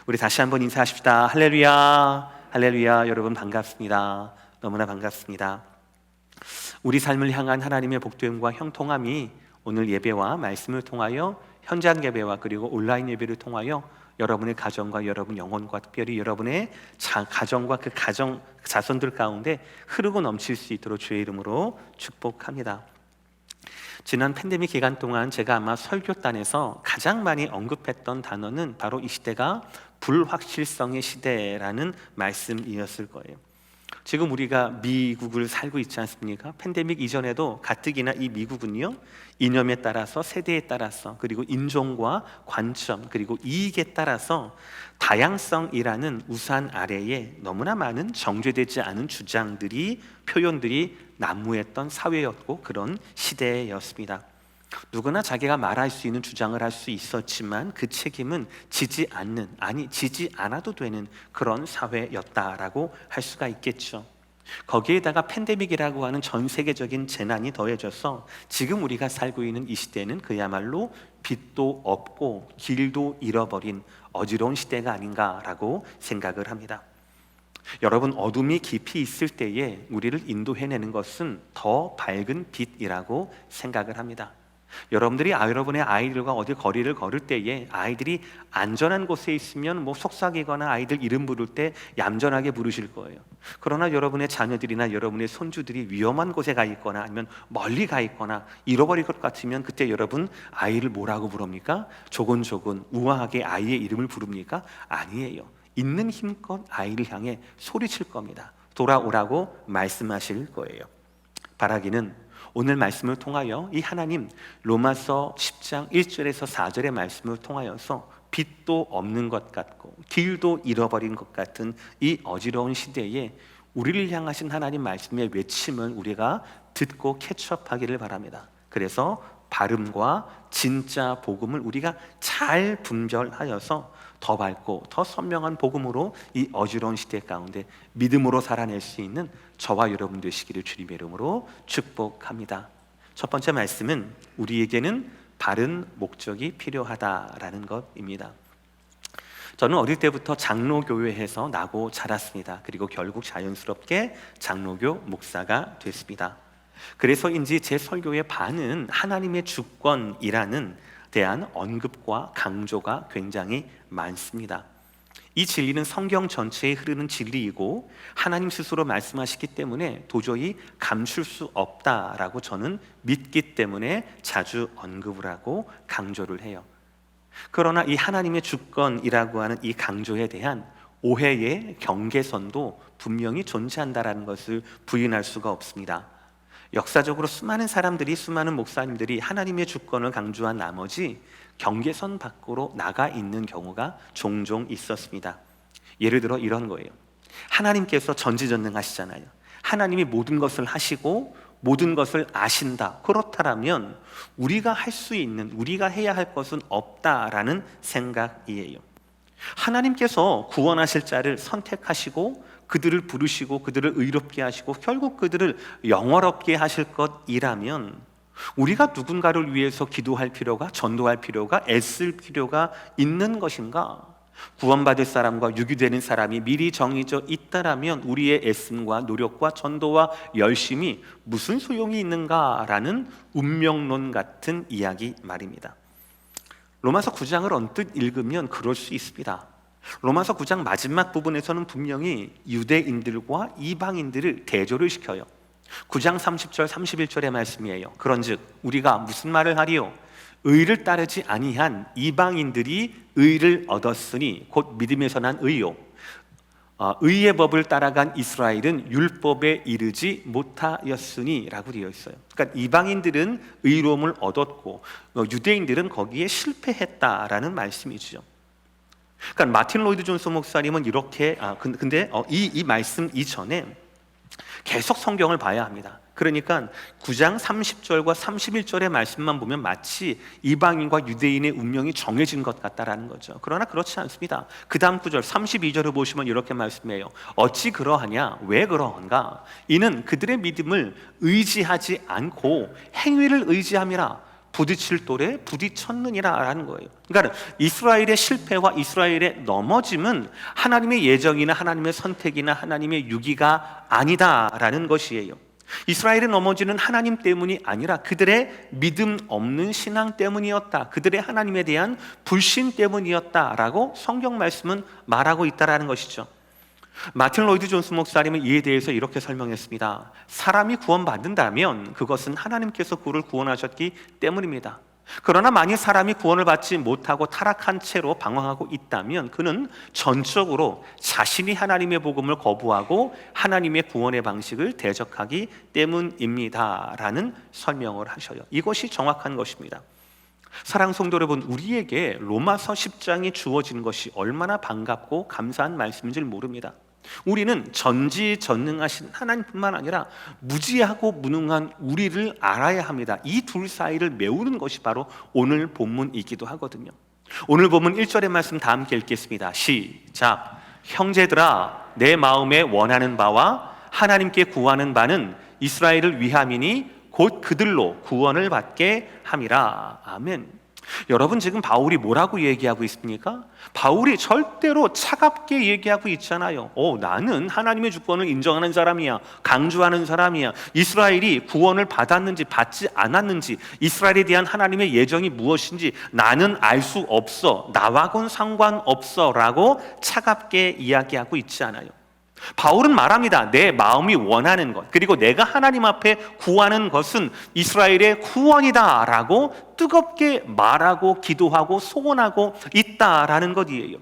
우리 다시 한번 인사하십시다. 할렐루야, 할렐루야. 여러분 반갑습니다. 너무나 반갑습니다. 우리 삶을 향한 하나님의 복됨과 형통함이 오늘 예배와 말씀을 통하여 현장 예배와 그리고 온라인 예배를 통하여 여러분의 가정과 여러분 영혼과 특별히 여러분의 가정과 그 가정 자손들 가운데 흐르고 넘칠 수 있도록 주의 이름으로 축복합니다. 지난 팬데믹 기간 동안 제가 아마 설교단에서 가장 많이 언급했던 단어는 바로 이 시대가 불확실성의 시대라는 말씀이었을 거예요. 지금 우리가 미국을 살고 있지 않습니까? 팬데믹 이전에도 가뜩이나 이 미국은요, 이념에 따라서 세대에 따라서 그리고 인종과 관점 그리고 이익에 따라서 다양성이라는 우산 아래에 너무나 많은 정제되지 않은 주장들이 표현들이 난무했던 사회였고 그런 시대였습니다. 누구나 자기가 말할 수 있는 주장을 할 수 있었지만 그 책임은 지지 않아도 되는 그런 사회였다라고 할 수가 있겠죠. 거기에다가 팬데믹이라고 하는 전 세계적인 재난이 더해져서 지금 우리가 살고 있는 이 시대는 그야말로 빛도 없고 길도 잃어버린 어지러운 시대가 아닌가라고 생각을 합니다. 여러분, 어둠이 깊이 있을 때에 우리를 인도해내는 것은 더 밝은 빛이라고 생각을 합니다. 여러분들이 여러분의 아이들과 어디 거리를 걸을 때에 아이들이 안전한 곳에 있으면 속삭이거나 아이들 이름 부를 때 얌전하게 부르실 거예요. 그러나 여러분의 자녀들이나 여러분의 손주들이 위험한 곳에 가 있거나 아니면 멀리 가 있거나 잃어버릴 것 같으면 그때 여러분 아이를 뭐라고 부릅니까? 조곤조곤 우아하게 아이의 이름을 부릅니까? 아니에요. 있는 힘껏 아이를 향해 소리칠 겁니다. 돌아오라고 말씀하실 거예요. 바라기는 오늘 말씀을 통하여 이 하나님 로마서 10장 1절에서 4절의 말씀을 통하여서 빛도 없는 것 같고 길도 잃어버린 것 같은 이 어지러운 시대에 우리를 향하신 하나님 말씀의 외침을 우리가 듣고 캐치업하기를 바랍니다. 그래서 발음과 진짜 복음을 우리가 잘 분별하여서 더 밝고 더 선명한 복음으로 이 어지러운 시대 가운데 믿음으로 살아낼 수 있는 저와 여러분 되시기를 주님의 이름으로 축복합니다. 첫 번째 말씀은 우리에게는 바른 목적이 필요하다라는 것입니다. 저는 어릴 때부터 장로교회에서 나고 자랐습니다. 그리고 결국 자연스럽게 장로교 목사가 됐습니다. 그래서인지 제 설교의 반은 하나님의 주권이라는 대한 언급과 강조가 굉장히 많습니다. 이 진리는 성경 전체에 흐르는 진리이고 하나님 스스로 말씀하시기 때문에 도저히 감출 수 없다라고 저는 믿기 때문에 자주 언급을 하고 강조를 해요. 그러나 이 하나님의 주권이라고 하는 이 강조에 대한 오해의 경계선도 분명히 존재한다는 것을 부인할 수가 없습니다. 역사적으로 수많은 사람들이, 수많은 목사님들이 하나님의 주권을 강조한 나머지 경계선 밖으로 나가 있는 경우가 종종 있었습니다. 예를 들어 이런 거예요. 하나님께서 전지전능하시잖아요. 하나님이 모든 것을 하시고 모든 것을 아신다. 그렇다면 우리가 할 수 있는, 우리가 해야 할 것은 없다라는 생각이에요. 하나님께서 구원하실 자를 선택하시고 그들을 부르시고 그들을 의롭게 하시고 결국 그들을 영원롭게 하실 것이라면 우리가 누군가를 위해서 기도할 필요가, 전도할 필요가, 애쓸 필요가 있는 것인가? 구원받을 사람과 유기되는 사람이 미리 정해져 있다라면 우리의 애씀과 노력과 전도와 열심이 무슨 소용이 있는가라는 운명론 같은 이야기 말입니다. 로마서 9장을 언뜻 읽으면 그럴 수 있습니다. 로마서 9장 마지막 부분에서는 분명히 유대인들과 이방인들을 대조를 시켜요. 9장 30절 31절의 말씀이에요. 그런즉 우리가 무슨 말을 하리요? 의를 따르지 아니한 이방인들이 의를 얻었으니 곧 믿음에서 난 의요. 의의 법을 따라간 이스라엘은 율법에 이르지 못하였으니 라고 되어 있어요. 그러니까 이방인들은 의로움을 얻었고 유대인들은 거기에 실패했다라는 말씀이죠. 그러니까 마틴 로이드 존스 목사님은 이렇게 근데 이 말씀 이전에 계속 성경을 봐야 합니다. 그러니까 9장 30절과 31절의 말씀만 보면 마치 이방인과 유대인의 운명이 정해진 것 같다라는 거죠. 그러나 그렇지 않습니다. 그 다음 구절 32절을 보시면 이렇게 말씀해요. 어찌 그러하냐? 왜 그러한가? 이는 그들의 믿음을 의지하지 않고 행위를 의지함이라. 부딪힐 돌에 부딪혔느니라라는 거예요. 그러니까 이스라엘의 실패와 이스라엘의 넘어짐은 하나님의 예정이나 하나님의 선택이나 하나님의 유기가 아니다라는 것이에요. 이스라엘의 넘어지는 하나님 때문이 아니라 그들의 믿음 없는 신앙 때문이었다. 그들의 하나님에 대한 불신 때문이었다라고 성경 말씀은 말하고 있다라는 것이죠. 마틴 로이드 존스 목사님은 이에 대해서 이렇게 설명했습니다. 사람이 구원받는다면 그것은 하나님께서 그를 구원하셨기 때문입니다. 그러나 만일 사람이 구원을 받지 못하고 타락한 채로 방황하고 있다면 그는 전적으로 자신이 하나님의 복음을 거부하고 하나님의 구원의 방식을 대적하기 때문입니다 라는 설명을 하셔요. 이것이 정확한 것입니다. 사랑 성도 여러분, 우리에게 로마서 10장이 주어진 것이 얼마나 반갑고 감사한 말씀인 줄 모릅니다. 우리는 전지전능하신 하나님뿐만 아니라 무지하고 무능한 우리를 알아야 합니다. 이 둘 사이를 메우는 것이 바로 오늘 본문이기도 하거든요. 오늘 본문 1절의 말씀 다 함께 읽겠습니다. 시작. 형제들아, 내 마음에 원하는 바와 하나님께 구하는 바는 이스라엘을 위함이니 곧 그들로 구원을 받게 함이라. 아멘. 여러분, 지금 바울이 뭐라고 얘기하고 있습니까? 바울이 절대로 차갑게 얘기하고 있잖아요. 나는 하나님의 주권을 인정하는 사람이야, 강조하는 사람이야. 이스라엘이 구원을 받았는지 받지 않았는지, 이스라엘에 대한 하나님의 예정이 무엇인지 나는 알 수 없어, 나와곤 상관없어 라고 차갑게 이야기하고 있지 않아요. 바울은 말합니다. 내 마음이 원하는 것, 그리고 내가 하나님 앞에 구하는 것은 이스라엘의 구원이다 라고 뜨겁게 말하고 기도하고 소원하고 있다라는 것이에요.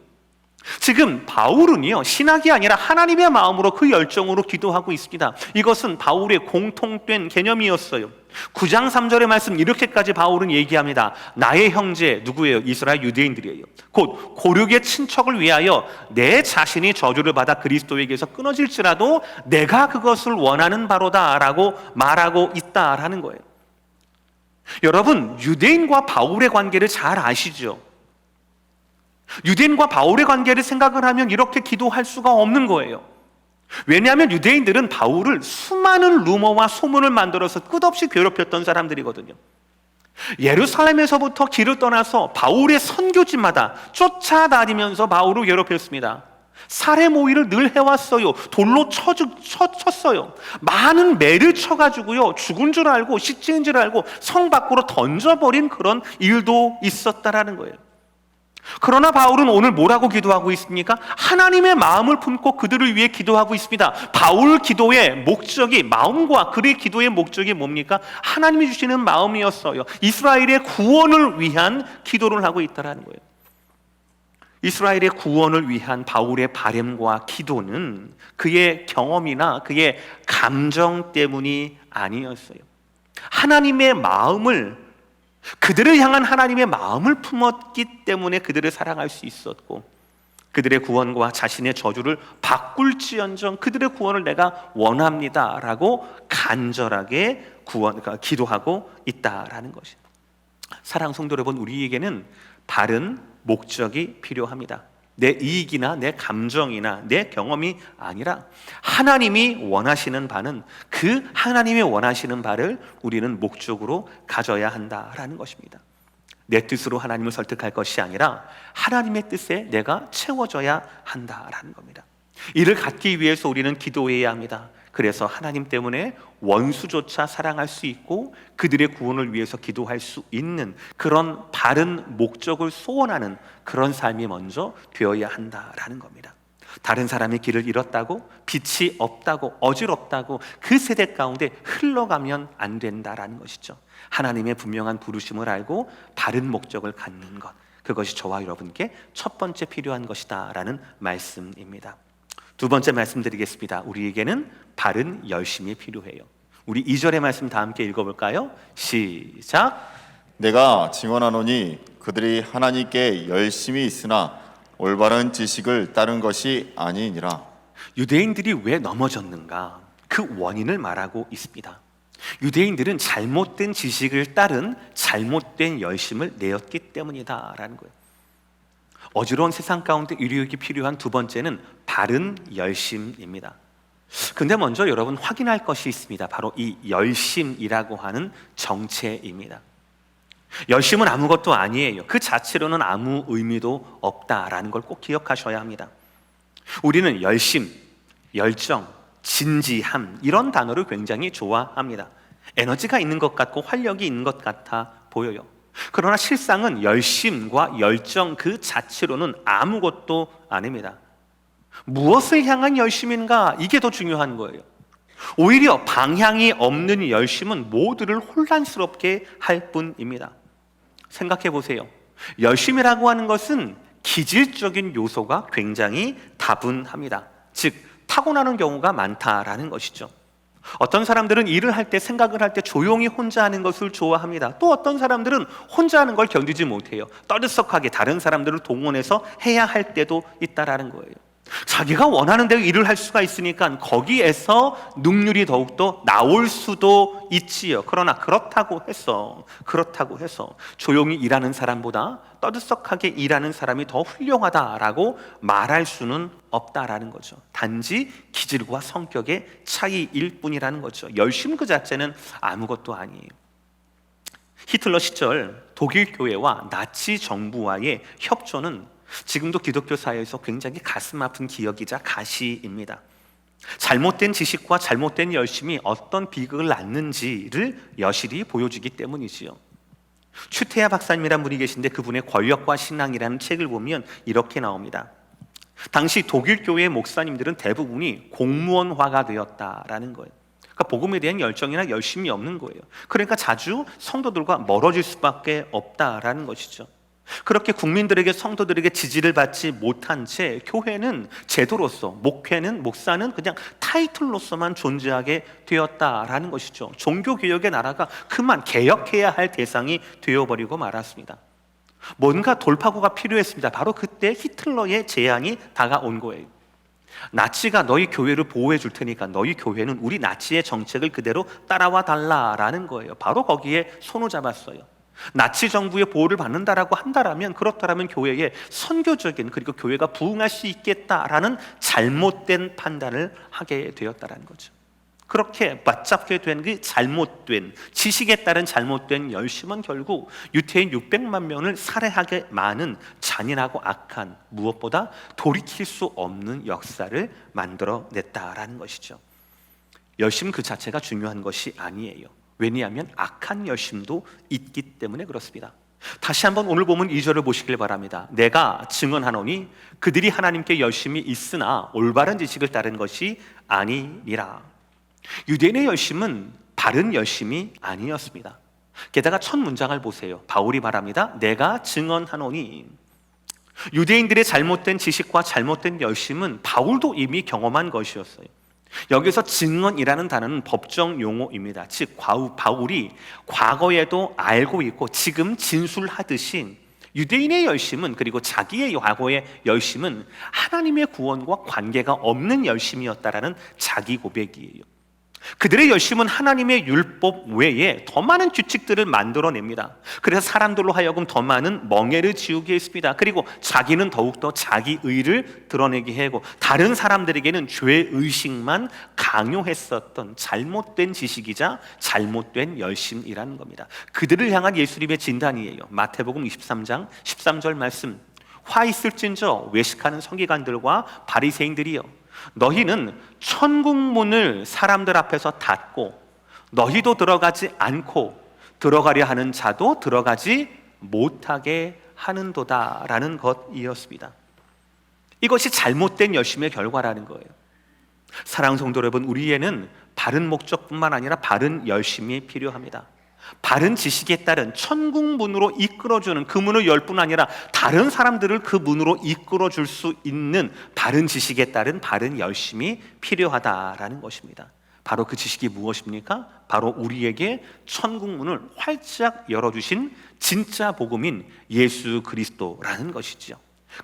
지금 바울은요, 신학이 아니라 하나님의 마음으로 그 열정으로 기도하고 있습니다. 이것은 바울의 공통된 개념이었어요. 9장 3절의 말씀 이렇게까지 바울은 얘기합니다. 나의 형제 누구예요? 이스라엘 유대인들이에요. 곧 고륙의 친척을 위하여 내 자신이 저주를 받아 그리스도에게서 끊어질지라도 내가 그것을 원하는 바로다 라고 말하고 있다라는 거예요. 여러분, 유대인과 바울의 관계를 잘 아시죠? 유대인과 바울의 관계를 생각을 하면 이렇게 기도할 수가 없는 거예요. 왜냐하면 유대인들은 바울을 수많은 루머와 소문을 만들어서 끝없이 괴롭혔던 사람들이거든요. 예루살렘에서부터 길을 떠나서 바울의 선교지마다 쫓아다니면서 바울을 괴롭혔습니다. 살해 모의를 늘 해왔어요. 돌로 쳤어요. 많은 매를 쳐가지고요, 죽은 줄 알고 시체인 줄 알고 성 밖으로 던져버린 그런 일도 있었다라는 거예요. 그러나 바울은 오늘 뭐라고 기도하고 있습니까? 하나님의 마음을 품고 그들을 위해 기도하고 있습니다. 바울 기도의 목적이, 마음과 그의 기도의 목적이 뭡니까? 하나님이 주시는 마음이었어요. 이스라엘의 구원을 위한 기도를 하고 있다는 거예요. 이스라엘의 구원을 위한 바울의 바램과 기도는 그의 경험이나 그의 감정 때문이 아니었어요. 하나님의 마음을, 그들을 향한 하나님의 마음을 품었기 때문에 그들을 사랑할 수 있었고, 그들의 구원과 자신의 저주를 바꿀지언정 그들의 구원을 내가 원합니다 라고 간절하게 기도하고 있다라는 것이에요. 사랑 성도 여러분, 우리에게는 바른 목적이 필요합니다. 내 이익이나 내 감정이나 내 경험이 아니라 하나님이 원하시는 바는, 그 하나님이 원하시는 바를 우리는 목적으로 가져야 한다라는 것입니다. 내 뜻으로 하나님을 설득할 것이 아니라 하나님의 뜻에 내가 채워져야 한다라는 겁니다. 이를 갖기 위해서 우리는 기도해야 합니다. 그래서 하나님 때문에 원수조차 사랑할 수 있고 그들의 구원을 위해서 기도할 수 있는 그런 바른 목적을 소원하는 그런 삶이 먼저 되어야 한다라는 겁니다. 다른 사람의 길을 잃었다고, 빛이 없다고, 어지럽다고 그 세대 가운데 흘러가면 안 된다라는 것이죠. 하나님의 분명한 부르심을 알고 바른 목적을 갖는 것, 그것이 저와 여러분께 첫 번째 필요한 것이다 라는 말씀입니다. 두 번째 말씀드리겠습니다. 우리에게는 바른 열심이 필요해요. 우리 2절의 말씀 다 함께 읽어볼까요? 시작. 내가 증언하노니 그들이 하나님께 열심히 있으나 올바른 지식을 따른 것이 아니니라. 유대인들이 왜 넘어졌는가? 그 원인을 말하고 있습니다. 유대인들은 잘못된 지식을 따른 잘못된 열심을 내었기 때문이다 라는 거예요. 어지러운 세상 가운데 우리에게 필요한 두 번째는 바른 열심입니다. 근데 먼저 여러분 확인할 것이 있습니다. 바로 이 열심이라고 하는 정체입니다. 열심은 아무것도 아니에요. 그 자체로는 아무 의미도 없다라는 걸 꼭 기억하셔야 합니다. 우리는 열심, 열정, 진지함 이런 단어를 굉장히 좋아합니다. 에너지가 있는 것 같고 활력이 있는 것 같아 보여요. 그러나 실상은 열심과 열정 그 자체로는 아무것도 아닙니다. 무엇을 향한 열심인가? 이게 더 중요한 거예요. 오히려 방향이 없는 열심은 모두를 혼란스럽게 할 뿐입니다. 생각해 보세요. 열심이라고 하는 것은 기질적인 요소가 굉장히 다분합니다. 즉 타고나는 경우가 많다라는 것이죠. 어떤 사람들은 일을 할 때, 생각을 할 때 조용히 혼자 하는 것을 좋아합니다. 또 어떤 사람들은 혼자 하는 걸 견디지 못해요. 떠들썩하게 다른 사람들을 동원해서 해야 할 때도 있다라는 거예요. 자기가 원하는 대로 일을 할 수가 있으니까 거기에서 능률이 더욱더 나올 수도 있지요. 그러나 그렇다고 해서 조용히 일하는 사람보다 떠들썩하게 일하는 사람이 더 훌륭하다라고 말할 수는 없다라는 거죠. 단지 기질과 성격의 차이일 뿐이라는 거죠. 열심 그 자체는 아무것도 아니에요. 히틀러 시절 독일 교회와 나치 정부와의 협조는 지금도 기독교 사회에서 굉장히 가슴 아픈 기억이자 가시입니다. 잘못된 지식과 잘못된 열심이 어떤 비극을 낳는지를 여실히 보여주기 때문이지요. 추태야 박사님이란 분이 계신데 그분의 권력과 신앙이라는 책을 보면 이렇게 나옵니다. 당시 독일 교회의 목사님들은 대부분이 공무원화가 되었다라는 거예요. 그러니까 복음에 대한 열정이나 열심이 없는 거예요. 그러니까 자주 성도들과 멀어질 수밖에 없다라는 것이죠. 그렇게 국민들에게, 성도들에게 지지를 받지 못한 채 교회는 제도로서, 목사는 그냥 타이틀로서만 존재하게 되었다라는 것이죠. 종교개혁의 나라가 그만 개혁해야 할 대상이 되어버리고 말았습니다. 뭔가 돌파구가 필요했습니다. 바로 그때 히틀러의 제안이 다가온 거예요. 나치가 너희 교회를 보호해 줄 테니까 너희 교회는 우리 나치의 정책을 그대로 따라와 달라라는 거예요. 바로 거기에 손을 잡았어요. 나치 정부의 보호를 받는다라고 한다라면, 그렇다라면 교회에 선교적인, 그리고 교회가 부흥할 수 있겠다라는 잘못된 판단을 하게 되었다라는 거죠. 그렇게 맞잡게 된 그 잘못된 지식에 따른 잘못된 열심은 결국 유태인 600만 명을 살해하게 많은 잔인하고 악한, 무엇보다 돌이킬 수 없는 역사를 만들어냈다라는 것이죠. 열심 그 자체가 중요한 것이 아니에요. 왜냐하면 악한 열심도 있기 때문에 그렇습니다. 다시 한번 오늘 보면 2절을 보시길 바랍니다. 내가 증언하노니 그들이 하나님께 열심히 있으나 올바른 지식을 따른 것이 아니니라. 유대인의 열심은 바른 열심이 아니었습니다. 게다가 첫 문장을 보세요. 바울이 말합니다. 내가 증언하노니. 유대인들의 잘못된 지식과 잘못된 열심은 바울도 이미 경험한 것이었어요. 여기서 증언이라는 단어는 법정 용어입니다. 즉 바울이 과거에도 알고 있고 지금 진술하듯이 유대인의 열심은, 그리고 자기의 과거의 열심은 하나님의 구원과 관계가 없는 열심이었다라는 자기 고백이에요. 그들의 열심은 하나님의 율법 외에 더 많은 규칙들을 만들어냅니다. 그래서 사람들로 하여금 더 많은 멍에를 지우게 했습니다. 그리고 자기는 더욱더 자기 의를 드러내게 하고 다른 사람들에게는 죄의식만 강요했었던 잘못된 지식이자 잘못된 열심이라는 겁니다. 그들을 향한 예수님의 진단이에요. 마태복음 23장 13절 말씀. 화 있을진저 외식하는 서기관들과 바리새인들이여, 너희는 천국 문을 사람들 앞에서 닫고 너희도 들어가지 않고 들어가려 하는 자도 들어가지 못하게 하는도다라는 것이었습니다. 이것이 잘못된 열심의 결과라는 거예요. 사랑하는 성도 여러분, 우리에는 바른 목적뿐만 아니라 바른 열심이 필요합니다. 바른 지식에 따른 천국 문으로 이끌어주는, 그 문을 열 뿐 아니라 다른 사람들을 그 문으로 이끌어줄 수 있는 바른 지식에 따른 바른 열심이 필요하다라는 것입니다. 바로 그 지식이 무엇입니까? 바로 우리에게 천국 문을 활짝 열어주신 진짜 복음인 예수 그리스도라는 것이죠.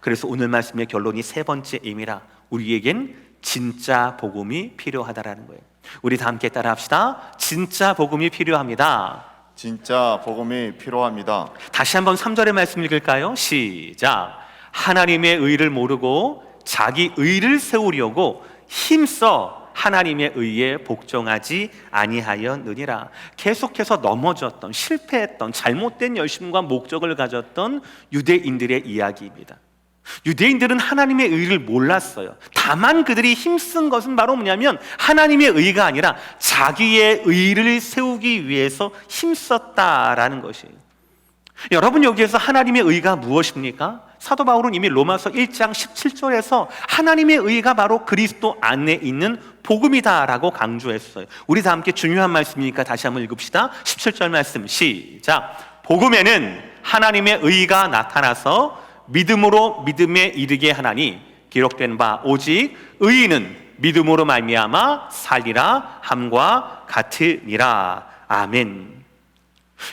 그래서 오늘 말씀의 결론이 세 번째임이라. 우리에겐 진짜 복음이 필요하다라는 거예요. 우리 다 함께 따라합시다. 진짜 복음이 필요합니다. 진짜 복음이 필요합니다. 다시 한번 3절의 말씀 읽을까요? 시작. 하나님의 의를 모르고 자기 의를 세우려고 힘써 하나님의 의에 복종하지 아니하였느니라. 계속해서 넘어졌던, 실패했던, 잘못된 열심과 목적을 가졌던 유대인들의 이야기입니다. 유대인들은 하나님의 의를 몰랐어요. 다만 그들이 힘쓴 것은 바로 뭐냐면 하나님의 의가 아니라 자기의 의를 세우기 위해서 힘썼다라는 것이에요. 여러분, 여기에서 하나님의 의가 무엇입니까? 사도 바울은 이미 로마서 1장 17절에서 하나님의 의가 바로 그리스도 안에 있는 복음이다라고 강조했어요. 우리 다 함께 중요한 말씀이니까 다시 한번 읽읍시다. 17절 말씀 시작. 복음에는 하나님의 의가 나타나서 믿음으로 믿음에 이르게 하나니 기록된 바 오직 의인은 믿음으로 말미암아 살리라 함과 같으니라. 아멘.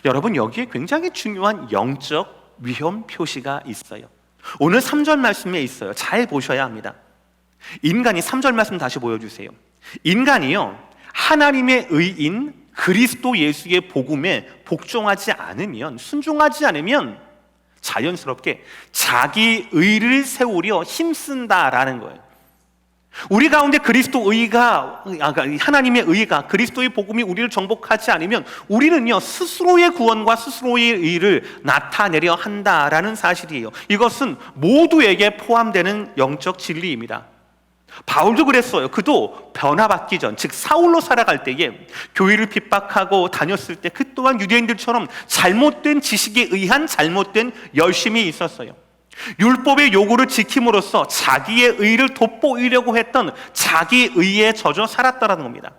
여러분, 여기에 굉장히 중요한 영적 위험 표시가 있어요. 오늘 3절 말씀에 있어요. 잘 보셔야 합니다. 인간이 3절 말씀 다시 보여주세요. 인간이요, 하나님의 의인 그리스도 예수의 복음에 복종하지 않으면, 순종하지 않으면 자연스럽게 자기 의를 세우려 힘쓴다라는 거예요. 우리 가운데 그리스도 의가, 하나님의 의가, 그리스도의 복음이 우리를 정복하지 않으면 우리는요, 스스로의 구원과 스스로의 의를 나타내려 한다라는 사실이에요. 이것은 모두에게 포함되는 영적 진리입니다. 바울도 그랬어요. 그도 변화받기 전, 즉 사울로 살아갈 때에 교회를 핍박하고 다녔을 때 그 또한 유대인들처럼 잘못된 지식에 의한 잘못된 열심이 있었어요. 율법의 요구를 지킴으로써 자기의 의를 돋보이려고 했던 자기 의에 젖어 살았다는 겁니다.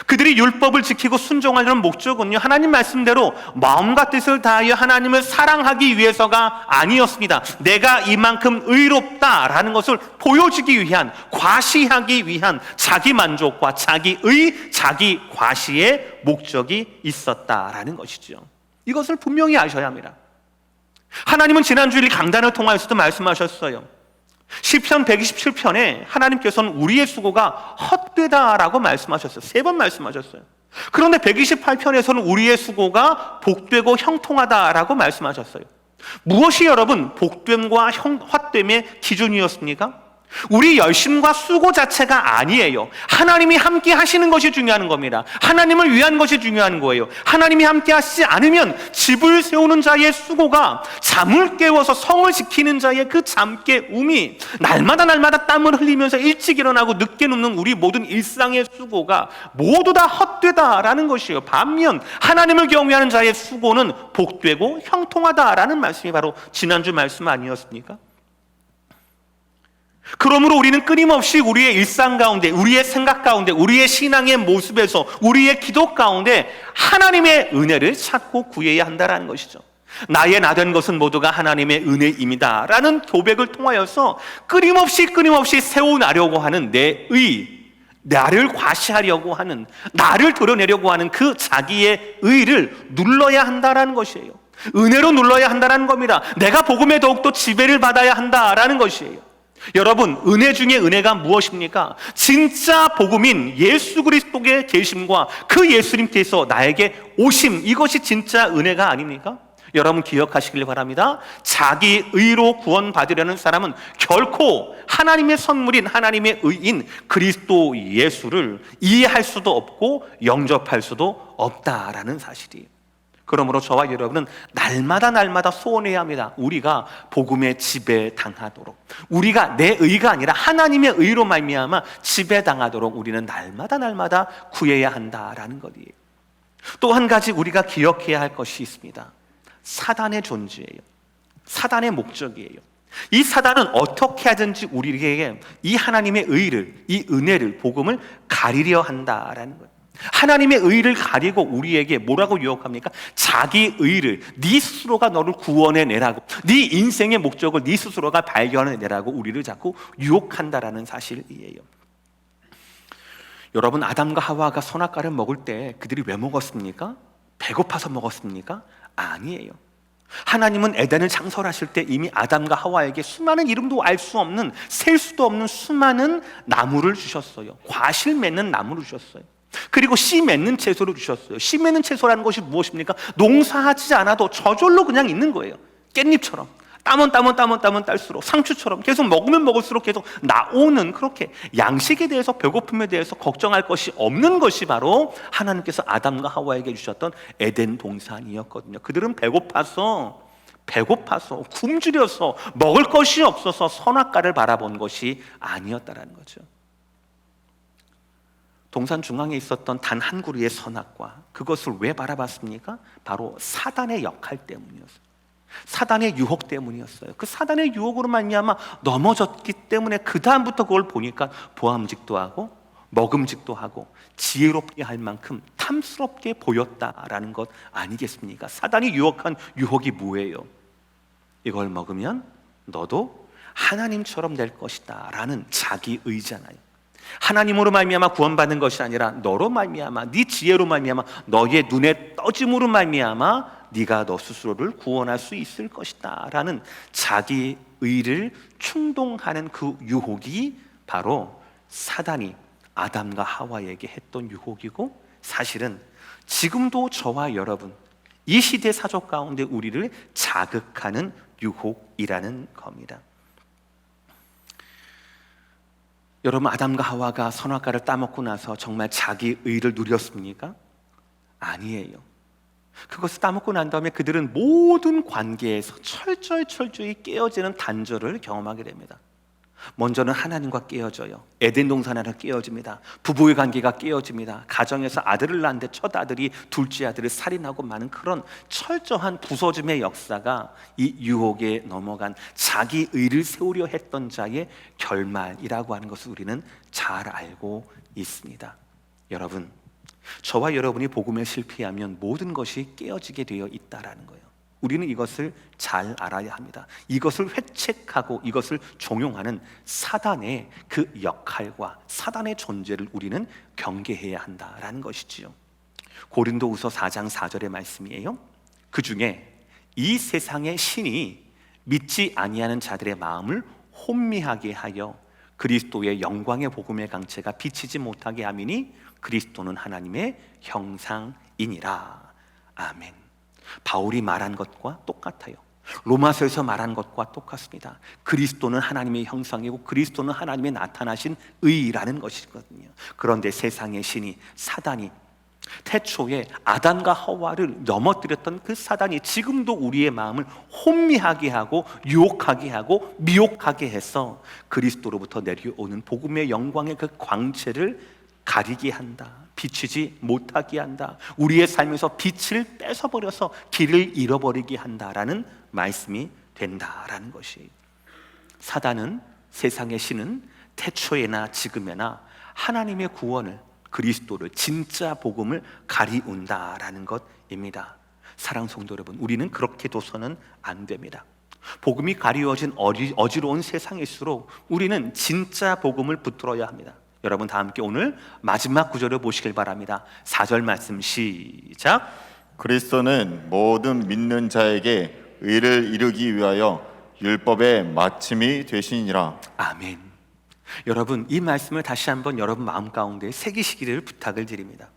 그들이 율법을 지키고 순종하려는 목적은요, 하나님 말씀대로 마음과 뜻을 다하여 하나님을 사랑하기 위해서가 아니었습니다. 내가 이만큼 의롭다라는 것을 보여주기 위한, 과시하기 위한 자기 만족과 자기 의, 자기 과시의 목적이 있었다라는 것이죠. 이것을 분명히 아셔야 합니다. 하나님은 지난주일 강단을 통하여서도 말씀하셨어요. 시편 127편에 하나님께서는 우리의 수고가 헛되다라고 말씀하셨어요. 3번 말씀하셨어요. 그런데 128편에서는 우리의 수고가 복되고 형통하다라고 말씀하셨어요. 무엇이 여러분 복됨과 헛됨의 기준이었습니까? 우리 열심과 수고 자체가 아니에요. 하나님이 함께 하시는 것이 중요한 겁니다. 하나님을 위한 것이 중요한 거예요. 하나님이 함께 하시지 않으면 집을 세우는 자의 수고가, 잠을 깨워서 성을 지키는 자의 그 잠깨움이, 날마다 땀을 흘리면서 일찍 일어나고 늦게 눕는 우리 모든 일상의 수고가 모두 다 헛되다라는 것이에요. 반면 하나님을 경외하는 자의 수고는 복되고 형통하다라는 말씀이 바로 지난주 말씀 아니었습니까? 그러므로 우리는 끊임없이 우리의 일상 가운데, 우리의 생각 가운데, 우리의 신앙의 모습에서, 우리의 기도 가운데 하나님의 은혜를 찾고 구해야 한다는 것이죠. 나의 나된 것은 모두가 하나님의 은혜입니다 라는 고백을 통하여서 끊임없이 세워나려고 하는 내 의, 나를 과시하려고 하는, 나를 드러내려고 하는 그 자기의 의를 눌러야 한다는 것이에요. 은혜로 눌러야 한다는 겁니다. 내가 복음에 더욱더 지배를 받아야 한다는 것이에요. 여러분, 은혜 중에 은혜가 무엇입니까? 진짜 복음인 예수 그리스도의 계심과 그 예수님께서 나에게 오심, 이것이 진짜 은혜가 아닙니까? 여러분 기억하시길 바랍니다. 자기 의로 구원받으려는 사람은 결코 하나님의 선물인, 하나님의 의인 그리스도 예수를 이해할 수도 없고 영접할 수도 없다라는 사실이에요. 그러므로 저와 여러분은 날마다 소원해야 합니다. 우리가 복음에 지배당하도록, 우리가 내 의가 아니라 하나님의 의로 말미암아 지배당하도록 우리는 날마다 구해야 한다라는 것이에요. 또 한 가지 우리가 기억해야 할 것이 있습니다. 사단의 존재예요. 사단의 목적이에요. 이 사단은 어떻게 하든지 우리에게 이 하나님의 의를, 이 은혜를, 복음을 가리려 한다라는 거예요. 하나님의 의를 가리고 우리에게 뭐라고 유혹합니까? 자기 의를, 네 스스로가 너를 구원해내라고, 네 인생의 목적을 네 스스로가 발견해내라고 우리를 자꾸 유혹한다라는 사실이에요. 여러분, 아담과 하와가 선악과를 먹을 때 그들이 왜 먹었습니까? 배고파서 먹었습니까? 아니에요. 하나님은 에덴을 창설하실 때 이미 아담과 하와에게 수많은 이름도 알 수 없는, 셀 수도 없는 수많은 나무를 주셨어요. 과실 맺는 나무를 주셨어요. 그리고 씨 맺는 채소를 주셨어요. 씨 맺는 채소라는 것이 무엇입니까? 농사하지 않아도 저절로 그냥 있는 거예요. 깻잎처럼 따면 딸수록 상추처럼 계속 먹으면 먹을수록 계속 나오는, 그렇게 양식에 대해서, 배고픔에 대해서 걱정할 것이 없는 것이 바로 하나님께서 아담과 하와에게 주셨던 에덴 동산이었거든요. 그들은 배고파서 굶주려서 먹을 것이 없어서 선악과를 바라본 것이 아니었다라는 거죠. 동산 중앙에 있었던 단 한 그루의 선악과, 그것을 왜 바라봤습니까? 바로 사단의 역할 때문이었어요. 사단의 유혹 때문이었어요. 그 사단의 유혹으로 말미암아 넘어졌기 때문에 그 다음부터 그걸 보니까 보암직도 하고 먹음직도 하고 지혜롭게 할 만큼 탐스럽게 보였다라는 것 아니겠습니까? 사단이 유혹한 유혹이 뭐예요? 이걸 먹으면 너도 하나님처럼 될 것이다 라는 자기 의잖아요. 하나님으로 말미암아 구원받는 것이 아니라 너로 말미암아, 네 지혜로 말미암아, 너의 눈에 떠짐으로 말미암아 네가 너 스스로를 구원할 수 있을 것이다 라는 자기 의를 충동하는 그 유혹이 바로 사단이 아담과 하와에게 했던 유혹이고, 사실은 지금도 저와 여러분, 이 시대 사족 가운데 우리를 자극하는 유혹이라는 겁니다. 여러분, 아담과 하와가 선악과를 따먹고 나서 정말 자기 의를 누렸습니까? 아니에요. 그것을 따먹고 난 다음에 그들은 모든 관계에서 철저히 깨어지는 단절을 경험하게 됩니다. 먼저는 하나님과 깨어져요. 에덴 동산에서 깨어집니다. 부부의 관계가 깨어집니다. 가정에서 아들을 낳는데 첫 아들이 둘째 아들을 살인하고 마는 그런 철저한 부서짐의 역사가 이 유혹에 넘어간 자기 의를 세우려 했던 자의 결말이라고 하는 것을 우리는 잘 알고 있습니다. 여러분, 저와 여러분이 복음에 실패하면 모든 것이 깨어지게 되어 있다라는 거예요. 우리는 이것을 잘 알아야 합니다. 이것을 회책하고 이것을 종용하는 사단의 그 역할과 사단의 존재를 우리는 경계해야 한다라는 것이지요. 고린도후서 4장 4절의 말씀이에요. 그 중에 이 세상의 신이 믿지 아니하는 자들의 마음을 혼미하게 하여 그리스도의 영광의 복음의 강체가 비치지 못하게 함이니 그리스도는 하나님의 형상이니라. 아멘. 바울이 말한 것과 똑같아요. 로마서에서 말한 것과 똑같습니다. 그리스도는 하나님의 형상이고 그리스도는 하나님의 나타나신 의라는 것이거든요. 그런데 세상의 신이, 사단이, 태초에 아담과 하와를 넘어뜨렸던 그 사단이 지금도 우리의 마음을 혼미하게 하고 유혹하게 하고 미혹하게 해서 그리스도로부터 내려오는 복음의 영광의 그 광채를 가리게 한다, 비치지 못하게 한다, 우리의 삶에서 빛을 뺏어버려서 길을 잃어버리게 한다라는 말씀이 된다라는 것이에요. 사단은, 세상의 신은 태초에나 지금에나 하나님의 구원을, 그리스도를, 진짜 복음을 가리운다라는 것입니다. 사랑 성도 여러분, 우리는 그렇게 둬서는 안 됩니다. 복음이 가리워진 어지러운 세상일수록 우리는 진짜 복음을 붙들어야 합니다. 여러분, 다 함께 오늘 마지막 구절을 보시길 바랍니다. 4절 말씀 시작. 그리스도는 모든 믿는 자에게 의를 이루기 위하여 율법의 마침이 되시니라. 아멘. 여러분, 이 말씀을 다시 한번 여러분 마음 가운데 새기시기를 부탁을 드립니다.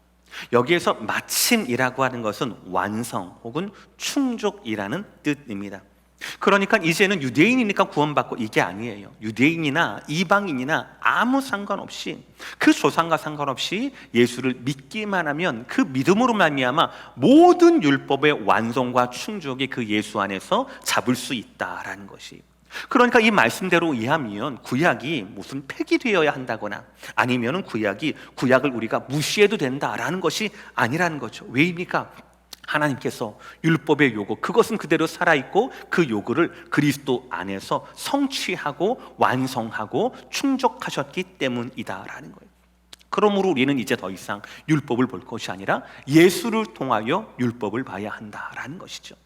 여기에서 마침이라고 하는 것은 완성 혹은 충족이라는 뜻입니다. 그러니까 이제는 유대인이니까 구원받고 이게 아니에요. 유대인이나 이방인이나 아무 상관없이, 그 조상과 상관없이 예수를 믿기만 하면 그 믿음으로 말미암아 모든 율법의 완성과 충족이 그 예수 안에서 잡을 수 있다라는 것이. 그러니까 이 말씀대로 이해하면 구약이 무슨 폐기되어야 한다거나 아니면 구약을 우리가 무시해도 된다라는 것이 아니라는 거죠. 왜입니까? 하나님께서 율법의 요구, 그것은 그대로 살아있고 그 요구를 그리스도 안에서 성취하고 완성하고 충족하셨기 때문이다라는 거예요. 그러므로 우리는 이제 더 이상 율법을 볼 것이 아니라 예수를 통하여 율법을 봐야 한다라는 것이죠.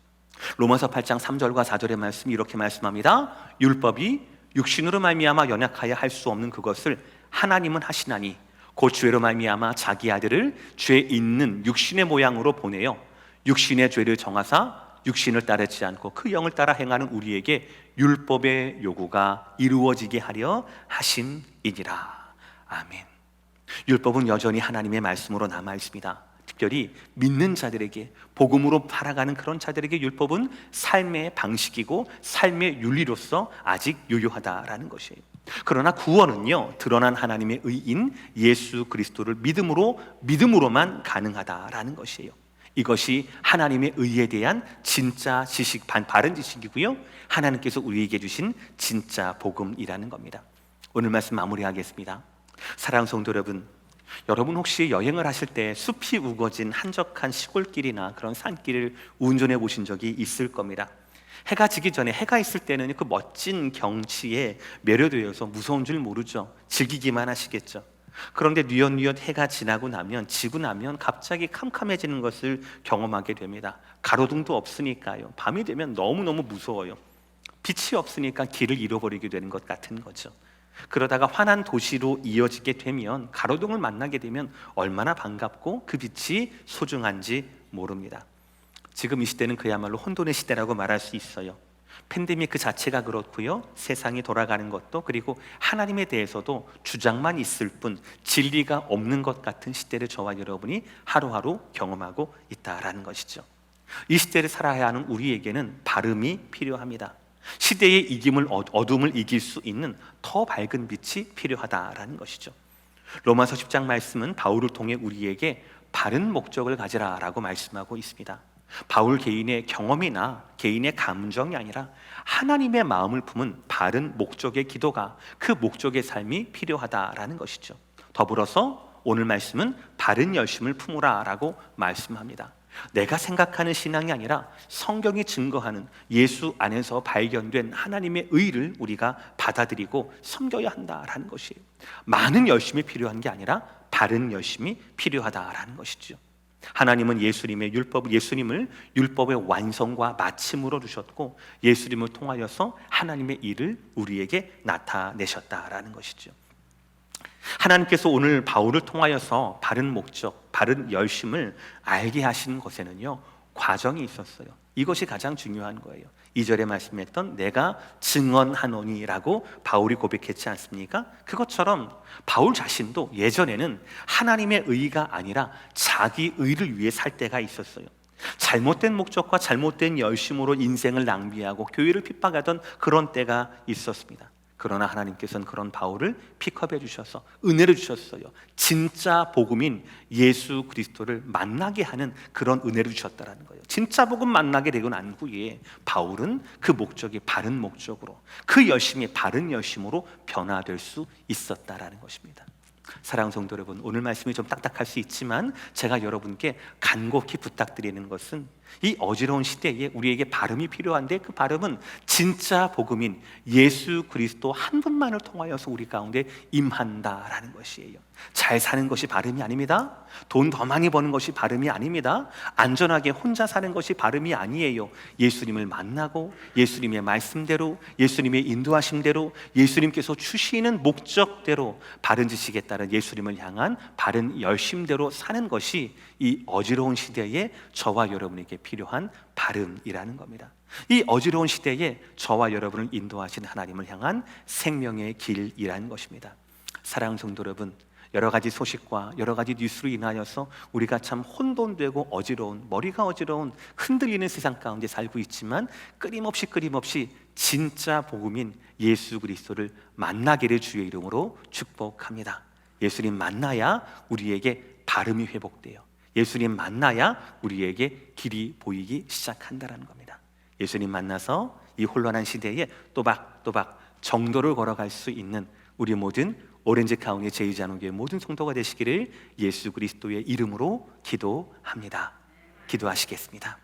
로마서 8장 3절과 4절의 말씀이 이렇게 말씀합니다. 율법이 육신으로 말미암아 연약하여 할 수 없는 그것을 하나님은 하시나니 곧 죄로 말미암아 자기 아들을 죄 있는 육신의 모양으로 보내어 육신의 죄를 정하사 육신을 따르지 않고 그 영을 따라 행하는 우리에게 율법의 요구가 이루어지게 하려 하심이니라. 아멘. 율법은 여전히 하나님의 말씀으로 남아 있습니다. 특별히 믿는 자들에게, 복음으로 살아가는 그런 자들에게 율법은 삶의 방식이고 삶의 윤리로서 아직 유효하다라는 것이에요. 그러나 구원은요, 드러난 하나님의 의인 예수 그리스도를 믿음으로만 가능하다라는 것이에요. 이것이 하나님의 의에 대한 진짜 지식, 바른 지식이고요, 하나님께서 우리에게 주신 진짜 복음이라는 겁니다. 오늘 말씀 마무리하겠습니다. 사랑하는 성도 여러분 혹시 여행을 하실 때 숲이 우거진 한적한 시골길이나 그런 산길을 운전해 보신 적이 있을 겁니다. 해가 지기 전에, 해가 있을 때는 그 멋진 경치에 매료되어서 무서운 줄 모르죠. 즐기기만 하시겠죠. 그런데 뉘엿뉘엿 해가 지고 나면 갑자기 캄캄해지는 것을 경험하게 됩니다. 가로등도 없으니까요. 밤이 되면 너무너무 무서워요. 빛이 없으니까 길을 잃어버리게 되는 것 같은 거죠. 그러다가 환한 도시로 이어지게 되면, 가로등을 만나게 되면 얼마나 반갑고 그 빛이 소중한지 모릅니다. 지금 이 시대는 그야말로 혼돈의 시대라고 말할 수 있어요. 팬데믹 그 자체가 그렇고요, 세상이 돌아가는 것도, 그리고 하나님에 대해서도 주장만 있을 뿐 진리가 없는 것 같은 시대를 저와 여러분이 하루하루 경험하고 있다라는 것이죠. 이 시대를 살아야 하는 우리에게는 발음이 필요합니다. 시대의 어둠을 이길 수 있는 더 밝은 빛이 필요하다라는 것이죠. 로마서 10장 말씀은 바울을 통해 우리에게 바른 목적을 가지라라고 말씀하고 있습니다. 바울 개인의 경험이나 개인의 감정이 아니라 하나님의 마음을 품은 바른 목적의 기도가, 그 목적의 삶이 필요하다라는 것이죠. 더불어서 오늘 말씀은 바른 열심을 품으라라고 말씀합니다. 내가 생각하는 신앙이 아니라 성경이 증거하는 예수 안에서 발견된 하나님의 의를 우리가 받아들이고 섬겨야 한다라는 것이에요. 많은 열심이 필요한 게 아니라 바른 열심이 필요하다라는 것이죠. 하나님은 예수님을 율법의 완성과 마침으로 주셨고, 예수님을 통하여서 하나님의 일을 우리에게 나타내셨다라는 것이죠. 하나님께서 오늘 바울을 통하여서 바른 목적, 바른 열심을 알게 하신 것에는요, 과정이 있었어요. 이것이 가장 중요한 거예요. 2절에 말씀했던 내가 증언하노니라고 바울이 고백했지 않습니까? 그것처럼 바울 자신도 예전에는 하나님의 의가 아니라 자기 의를 위해 살 때가 있었어요. 잘못된 목적과 잘못된 열심으로 인생을 낭비하고 교회를 핍박하던 그런 때가 있었습니다. 그러나 하나님께서는 그런 바울을 픽업해 주셔서 은혜를 주셨어요. 진짜 복음인 예수 그리스도를 만나게 하는 그런 은혜를 주셨다라는 거예요. 진짜 복음 만나게 되고 난 후에 바울은 그 목적이 바른 목적으로, 그 열심이 바른 열심으로 변화될 수 있었다라는 것입니다. 사랑하는 성도 여러분, 오늘 말씀이 좀 딱딱할 수 있지만 제가 여러분께 간곡히 부탁드리는 것은, 이 어지러운 시대에 우리에게 발음이 필요한데, 그 발음은 진짜 복음인 예수 그리스도 한 분만을 통하여서 우리 가운데 임한다라는 것이에요. 잘 사는 것이 발음이 아닙니다. 돈 더 많이 버는 것이 발음이 아닙니다. 안전하게 혼자 사는 것이 발음이 아니에요. 예수님을 만나고 예수님의 말씀대로, 예수님의 인도하심대로, 예수님께서 주시는 목적대로 바른 지식에 따른 예수님을 향한 바른 열심대로 사는 것이 이 어지러운 시대에 저와 여러분에게 필요한 발음이라는 겁니다. 이 어지러운 시대에 저와 여러분을 인도하신 하나님을 향한 생명의 길이라는 것입니다. 사랑하는 성도 여러분, 여러 가지 소식과 여러 가지 뉴스로 인하여서 우리가 참 혼돈되고 머리가 어지러운 흔들리는 세상 가운데 살고 있지만, 끊임없이 진짜 복음인 예수 그리스도를 만나기를 주의 이름으로 축복합니다. 예수님 만나야 우리에게 발음이 회복돼요. 예수님 만나야 우리에게 길이 보이기 시작한다는 겁니다. 예수님 만나서 이 혼란한 시대에 또박또박 정도를 걸어갈 수 있는 우리 모든 오렌지 카운티 제2장로교회 모든 성도가 되시기를 예수 그리스도의 이름으로 기도합니다. 기도하시겠습니다.